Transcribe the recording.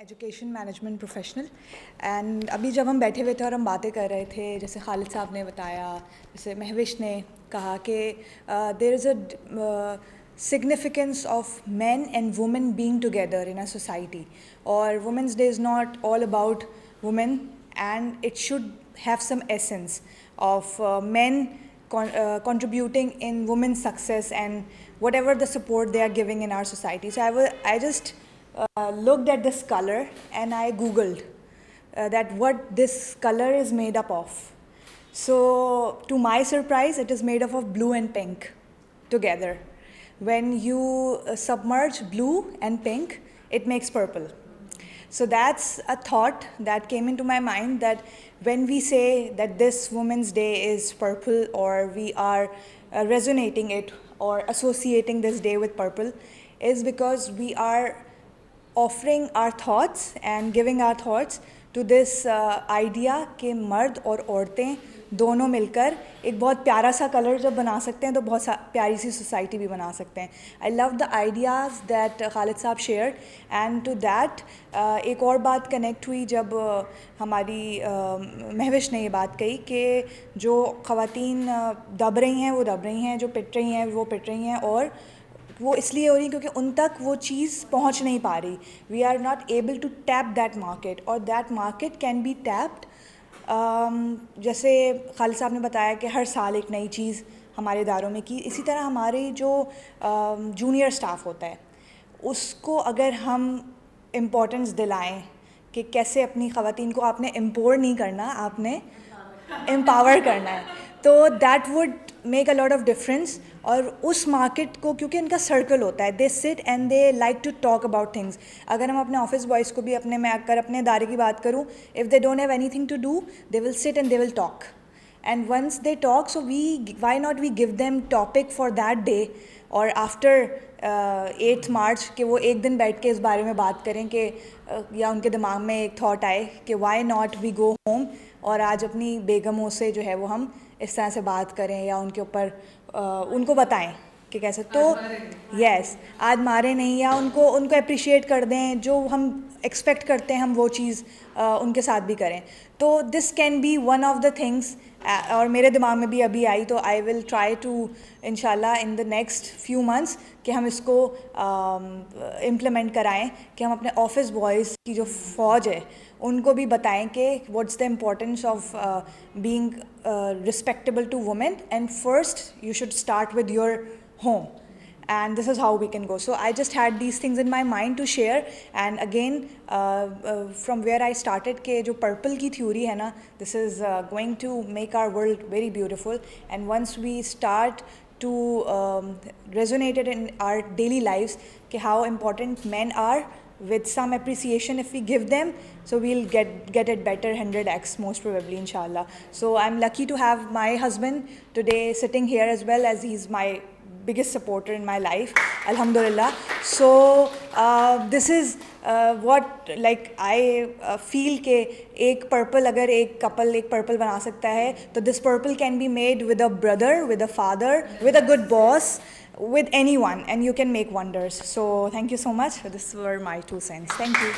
Education management professional and अभी जब हम बैठे हुए थे और हम बातें कर रहे थे, जैसे खालिद साहब ने बताया, जैसे महविश ने कहा कि there is a significance of men and women being together in a society, or Women's Day is not all about women, and it should have some essence of men contributing in women's success and whatever the support they are giving in our society. So I just looked at this color and I googled that what this color is made up of. So to my surprise, it is made up of blue and pink together. When you submerge blue and pink, it makes purple. So that's a thought that came into my mind, that when we say that this Women's Day is purple, or we are resonating it or associating this day with purple, is because we are offering our thoughts and giving our thoughts to this idea کہ مرد اور عورتیں دونوں مل کر ایک بہت پیارا سا کلر جب بنا سکتے ہیں تو بہت پیاری سی سوسائٹی بھی بنا سکتے ہیں. آئی لو دا آئیڈیاز دیٹ خالد صاحب شیئرڈ, اینڈ ٹو دیٹ ایک اور بات کنیکٹ ہوئی جب ہماری محوش نے یہ بات کہی کہ جو خواتین دب رہی ہیں وہ دب رہی ہیں, جو پٹ رہی ہیں وہ پٹ رہی ہیں, اور وہ اس لیے ہو رہی کیونکہ ان تک وہ چیز پہنچ نہیں پا رہی. We are not able to tap that market, اور that market can be tapped. جیسے خالد صاحب نے بتایا کہ ہر سال ایک نئی چیز ہمارے اداروں میں کی, اسی طرح ہمارے جو جونیئر اسٹاف ہوتا ہے اس کو اگر ہم امپورٹنس دلائیں کہ کیسے اپنی خواتین کو آپ نے امپور نہیں کرنا, آپ نے امپاور کرنا ہے, تو that would make a lot of difference. اور اس مارکیٹ کو, کیونکہ ان کا سرکل ہوتا ہے, they sit and they like to talk about things. اگر ہم اپنے آفس بوائز کو بھی اپنے میں اگر اپنے ادارے کی بات کروں, if they don't have any thing to do, they will sit and they will talk. And once they talk, so why not we give them topic for that day, اور آفٹر 8 مارچ کہ وہ ایک دن بیٹھ کے اس بارے میں بات کریں کہ یا ان کے دماغ میں ایک تھاٹ آئے کہ why not we go home اور آج اپنی بیگموں سے جو ہے وہ ہم اس طرح سے بات کریں, یا ان کے اوپر ان کو بتائیں کہ کیسے, تو یس آج مارے نہیں, یا ان کو اپریشیٹ کر دیں, جو ہم ایکسپیکٹ کرتے ہیں ہم وہ چیز ان کے ساتھ بھی کریں. تو this can be one of the things, اور میرے دماغ میں بھی ابھی آئی, تو آئی ول ٹرائی ٹو ان شاء اللہ ان دا نیکسٹ فیو منتھس کہ ہم اس کو امپلیمنٹ کرائیں, کہ ہم اپنے آفس بوائز کی جو فوج ہے ان کو بھی بتائیں کہ what's the importance of being respectable to women, and first you should start with your home, and this is how we can go. So I just had these things in my mind to share, and again from where I started کہ جو purple کی theory ہے نا, this is going to make our world very beautiful, and once we start to resonate it in our daily lives کہ how important men are, with some appreciation if we give them, so we'll get it better 100x most probably inshallah. So I'm lucky to have my husband today sitting here as well, as he's my biggest supporter in my life, alhamdulillah. So this is what like I feel کہ ایک purple اگر ایک couple ایک purple بنا سکتا ہے, تو this purple can be made with a brother, with a father, with a good boss, with anyone, and you can make wonders. So thank you so much. This were my 2 cents. Thank you.